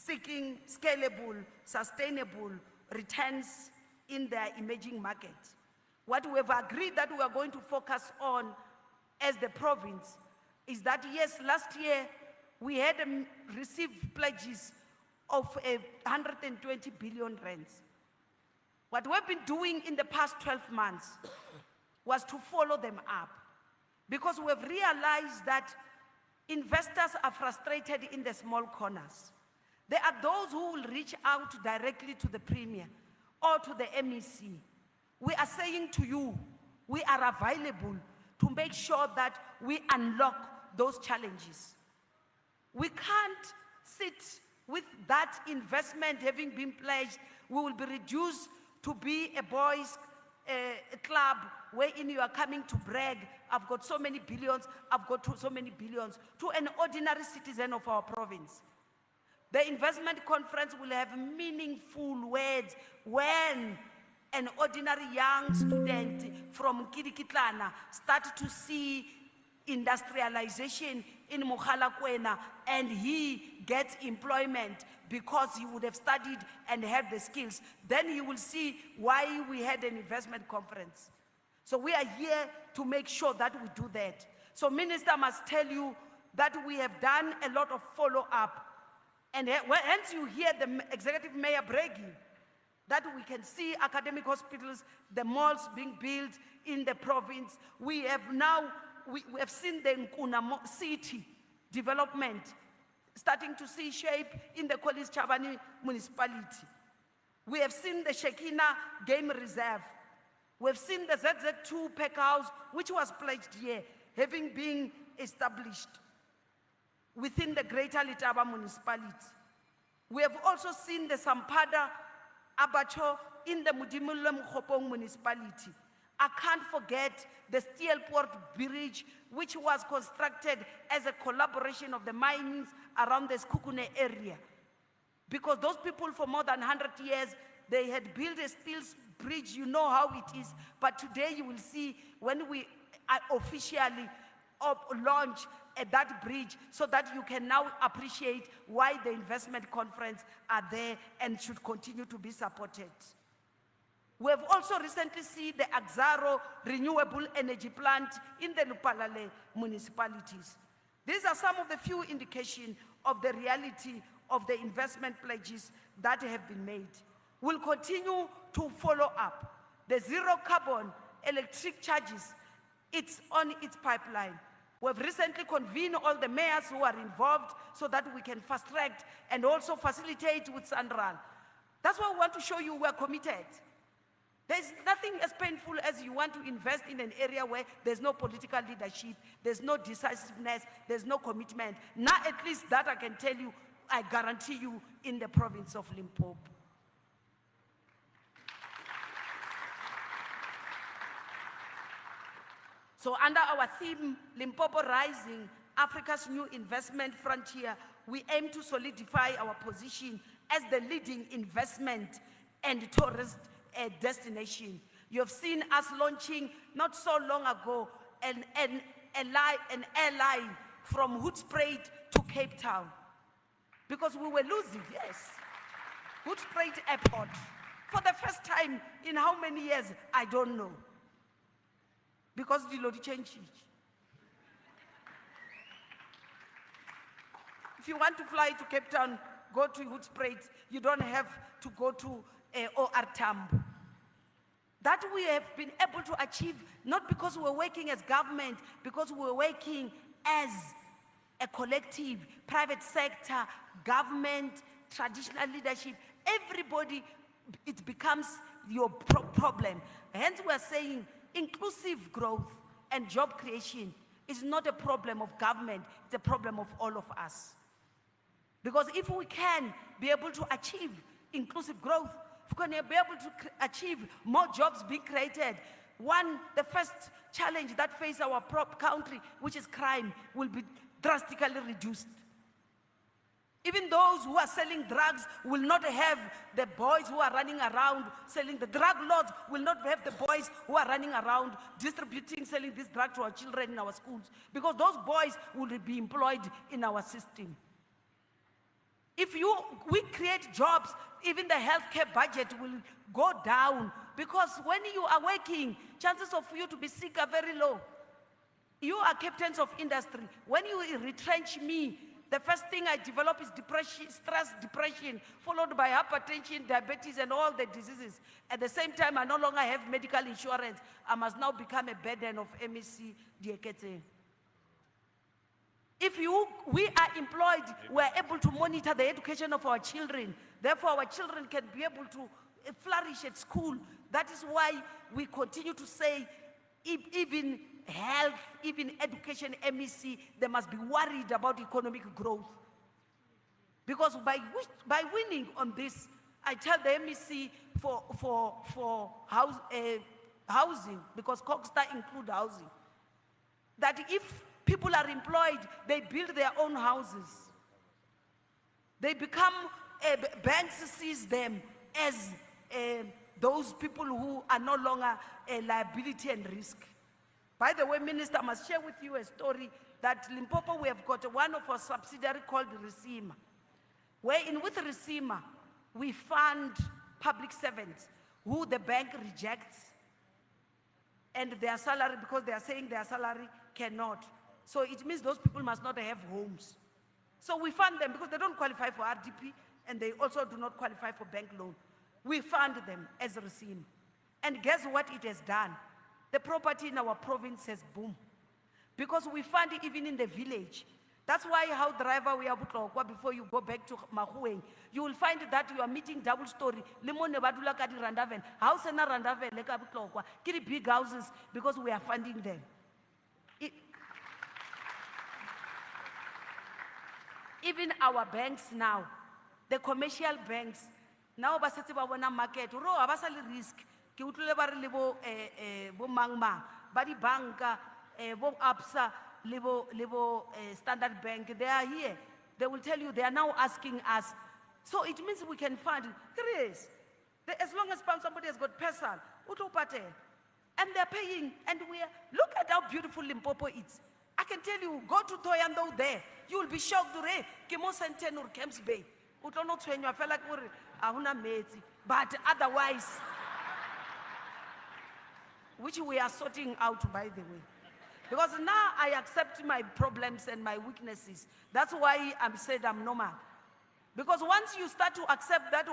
seeking scalable, sustainable returns in their emerging market. What we have agreed that we are going to focus on as the province is that, yes, last year we had received pledges of 120 billion rands. What we've been doing in the past 12 months was to follow them up, because we have realized that investors are frustrated in the small corners. There are those who will reach out directly to the Premier or to the MEC. We are saying to you, we are available to make sure that we unlock those challenges. We can't sit with that investment having been pledged. We will be reduced to be a boys' club wherein you are coming to brag, I've got so many billions, I've got so many billions, to an ordinary citizen of our province. The investment conference will have meaningful words when an ordinary young student from Kidikitlana start to see industrialization in Mogalakwena and he gets employment because he would have studied and had the skills. Then he will see why we had an investment conference. So we are here to make sure that we do that. So Minister must tell you that we have done a lot of follow-up. And hence you hear the executive mayor bragging that we can see academic hospitals, the malls being built in the province. We have seen the Nkuna city development starting to see shape in the College Chabani municipality. We have seen the Shekina Game Reserve. We have seen the ZZ2 pack house, which was pledged here, having been established within the Greater Letaba municipality. We have also seen the Sampada Abacho in the Mudimule Mkhopong municipality. I can't forget the Steelport Bridge, which was constructed as a collaboration of the mines around the Skukune area. Because those people for more than 100 years, they had built a steel bridge, you know how it is. But today you will see when we officially launch that bridge, so that you can now appreciate why the investment conference are there and should continue to be supported. We have also recently seen the Axaro renewable energy plant in the Lupalale municipalities. These are some of the few indications of the reality of the investment pledges that have been made. We'll continue to follow up. The zero carbon electric charges, it's on its pipeline. We've recently convened all the mayors who are involved so that we can fast track and also facilitate with Sandral. That's why we want to show you we're committed. There's nothing as painful as you want to invest in an area where there's no political leadership, there's no decisiveness, there's no commitment. Now at least that I can tell you, I guarantee you, in the province of Limpopo. So under our theme, Limpopo Rising, Africa's New Investment Frontier, we aim to solidify our position as the leading investment and tourist destination. You have seen us launching not so long ago an airline from Hoedspruit to Cape Town. Because we were losing, yes. Hoedspruit Airport. For the first time in how many years, I don't know. Because the Lord changed it. If you want to fly to Cape Town, go to Hoedspruit. You don't have to go to OR Tambo. That we have been able to achieve, not because we're working as government, because we're working as a collective, private sector, government, traditional leadership. Everybody, it becomes your problem. Hence we're saying inclusive growth and job creation is not a problem of government, it's a problem of all of us. Because if we can be able to achieve inclusive growth, if we can be able to achieve more jobs being created, the first challenge that faces our country, which is crime, will be drastically reduced. Even those who are selling drugs will not have the boys who are running around selling. The drug lords will not have the boys who are running around distributing, selling this drug to our children in our schools. Because those boys will be employed in our system. If we create jobs, even the healthcare budget will go down, because when you are working, chances of you to be sick are very low. You are captains of industry. When you retrench me, the first thing I develop is depression, stress, depression, followed by hypertension, diabetes, and all the diseases. At the same time, I no longer have medical insurance. I must now become a burden of MEC Diekete. If we are employed, we are able to monitor the education of our children. Therefore, our children can be able to flourish at school. That is why we continue to say, even health, even education, MEC, they must be worried about economic growth. Because by winning on this, I tell the MEC for housing, because Cogstar include housing, that if people are employed, they build their own houses. They become, banks sees them as those people who are no longer a liability and risk. By the way, Minister, I must share with you a story that Limpopo, we have got one of our subsidiary called Risima, wherein with Risima, we fund public servants who the bank rejects, and their salary, because they are saying their salary cannot. So it means those people must not have homes. So we fund them because they don't qualify for RDP, and they also do not qualify for bank loan. We fund them as Risima. And guess what it has done? The property in our province has boomed, because we fund it even in the village. That's why how driver we are before you go back to Mahueng, you will find that you are meeting double story. Limone badula kadi randaven, house na randaven leka butlokwa, kiri big houses, because we are funding them. Even our banks now, the commercial banks, now basetse ba bona market, ro abasali risk. Ke utlwile ba re le bo mangma ba di banka bo Absa le bo Standard Bank, they are here. They will tell you they are now asking us. So it means we can fund 3 years. As long as somebody has got person, and they're paying, and look at how beautiful Limpopo is. I can tell you, go to Toyando there, you will be shocked. Camps Bay. But otherwise, which we are sorting out, by the way. Because now I accept my problems and my weaknesses. That's why I'm said I'm normal. Because once you start to accept that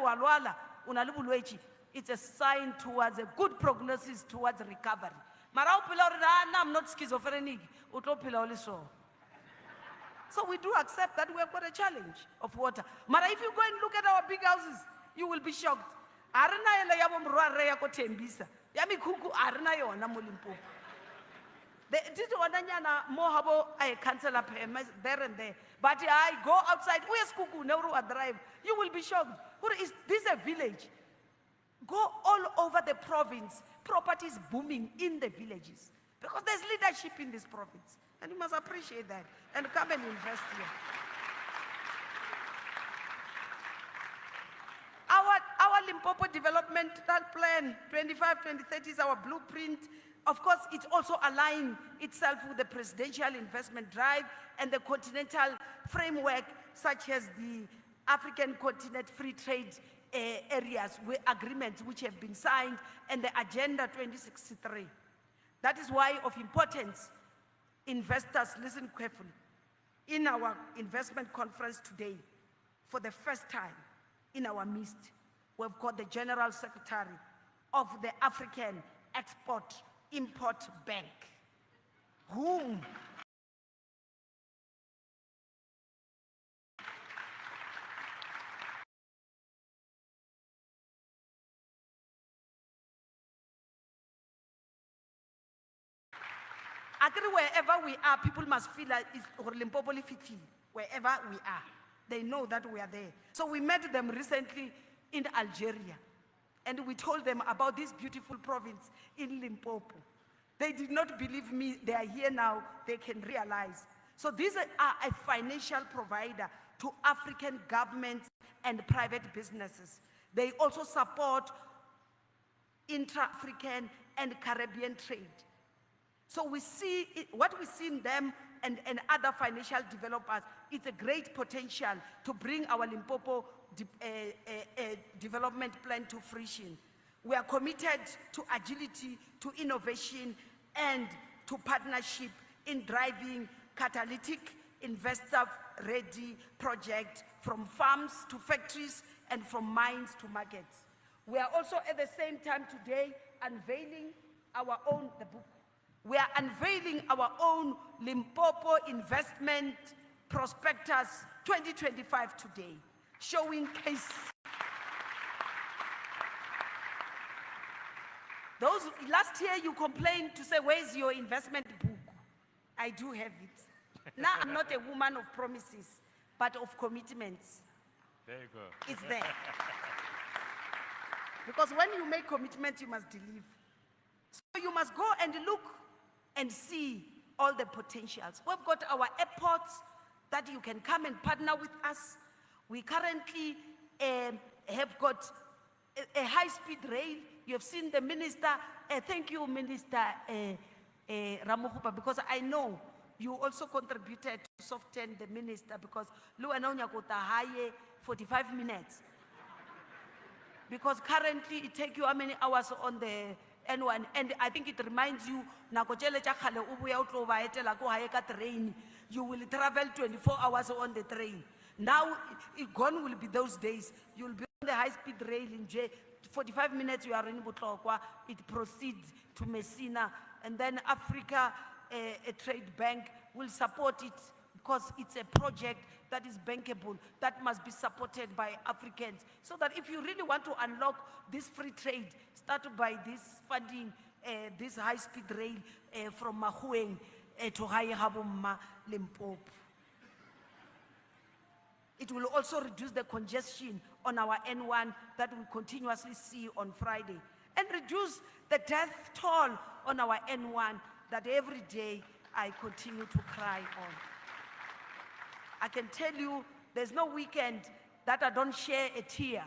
it's a sign towards a good prognosis towards recovery. I'm not schizophrenic. So we do accept that we have got a challenge of water. But if you go and look at our big houses, you will be shocked. Yami kuku arna yona mo Limpopo. This one more habo I cancel up there and there. But I go outside. Where's kuku? Never drive. You will be shocked. What is this? A village? Go all over the province. Property is booming in the villages because there's leadership in this province, and you must appreciate that and come and invest here. Our Limpopo developmental plan 25-2030 is our blueprint. Of course, it also aligns itself with the presidential investment drive and the continental framework, such as the African continent free trade areas with agreements which have been signed, and the Agenda 2063. That is why of importance, investors listen carefully. In our investment conference today, for the first time in our midst, we've got the General Secretary of the African Export-Import Bank, whom wherever we are, people must feel like it's Limpopo fiti. Wherever we are, they know that we are there. So we met them recently in Algeria, and we told them about this beautiful province in Limpopo. They did not believe me. They are here now. They can realize. So these are a financial provider to African governments and private businesses. They also support intra-African and Caribbean trade. So we see what we see in them, and other financial developers, it's a great potential to bring our Limpopo development plan to fruition. We are committed to agility, to innovation, and to partnership in driving catalytic investor-ready projects from farms to factories and from mines to markets. We are also at the same time today unveiling our own, the book. We are unveiling our own Limpopo Investment Prospectus 2025 today, showing case. Last year you complained to say, where's your investment book? I do have it. Now I'm not a woman of promises, but of commitments. There you go. It's there. Because when you make commitments, you must deliver. So you must go and look and see all the potentials. We've got our airports that you can come and partner with us. We currently have got a high-speed rail. You have seen the minister. Thank you, Minister Ramohupa, because I know you also contributed to soften the minister, because Luanonya got a high 45 minutes. Because currently it takes you how many hours on the N1, and I think it reminds you, you will travel 24 hours on the train. Now, gone will be those days. You will be on the high-speed rail in 45 minutes, you are in Butlokwa. It proceeds to Messina, and then Africa, a trade bank will support it, because it's a project that is bankable, that must be supported by Africans. So that if you really want to unlock this free trade, start by this funding, this high-speed rail from Mahueng to Haboma, Limpopo. It will also reduce the congestion on our N1 that we continuously see on Friday, and reduce the death toll on our N1 that every day I continue to cry on. I can tell you there's no weekend that I don't share a tear,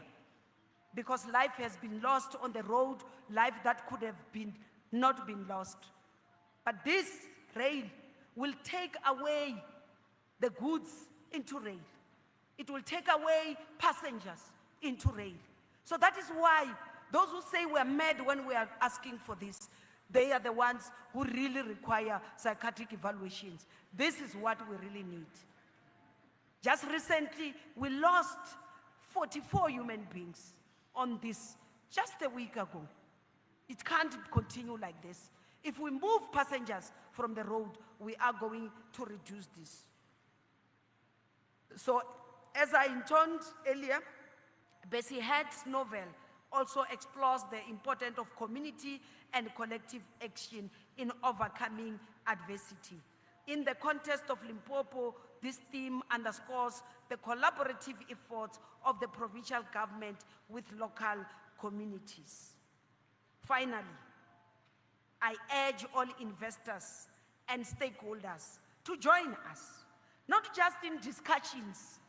because life has been lost on the road, life that could have not been lost. But this rail will take away the goods into rail. It will take away passengers into rail. So that is why those who say we're mad when we are asking for this, they are the ones who really require psychiatric evaluations. This is what we really need. Just recently, we lost 44 human beings on this just a week ago. It can't continue like this. If we move passengers from the road, we are going to reduce this. So, as I intoned earlier, Bessie Head's novel also explores the importance of community and collective action in overcoming adversity. In the context of Limpopo, this theme underscores the collaborative efforts of the provincial government with local communities. Finally, I urge all investors and stakeholders to join us, not just in discussions,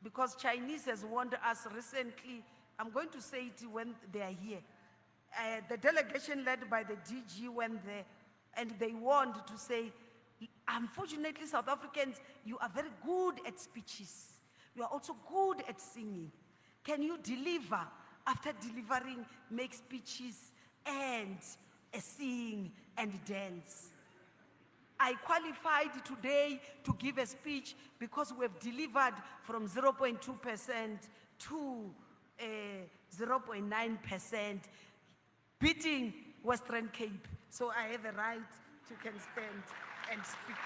because Chinese has warned us recently. I'm going to say it when they are here. The delegation led by the DG went there, and they warned to say, unfortunately, South Africans, you are very good at speeches. You are also good at singing. Can you deliver? After delivering, make speeches and sing and dance. I qualified today to give a speech because we have delivered from 0.2% to 0.9%, beating Western Cape. So I have a right to can stand and speak.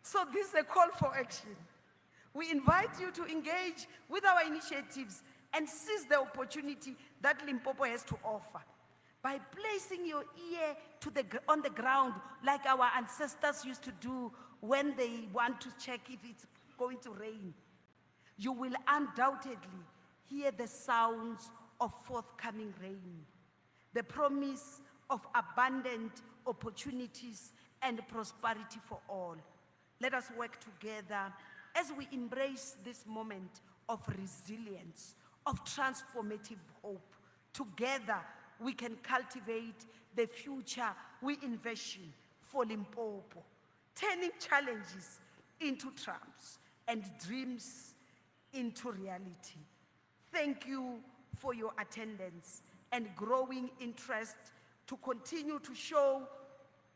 So this is a call for action. We invite you to engage with our initiatives and seize the opportunity that Limpopo has to offer. By placing your ear on the ground like our ancestors used to do when they want to check if it's going to rain, you will undoubtedly hear the sounds of forthcoming rain, the promise of abundant opportunities and prosperity for all. Let us work together as we embrace this moment of resilience, of transformative hope. Together, we can cultivate the future we envision for Limpopo, turning challenges into triumphs and dreams into reality. Thank you for your attendance and growing interest to continue to show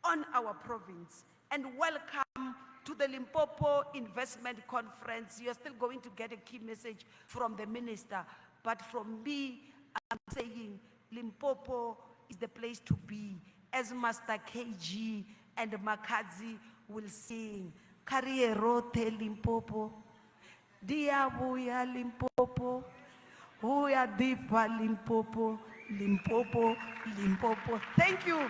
on our province, and welcome to the Limpopo Investment Conference. You're still going to get a key message from the minister, but from me, I'm saying Limpopo is the place to be, as Master KG and Makazi will sing. Karierote Limpopo, Diabuya Limpopo, Huya Dipa Limpopo, Limpopo, Limpopo. Thank you.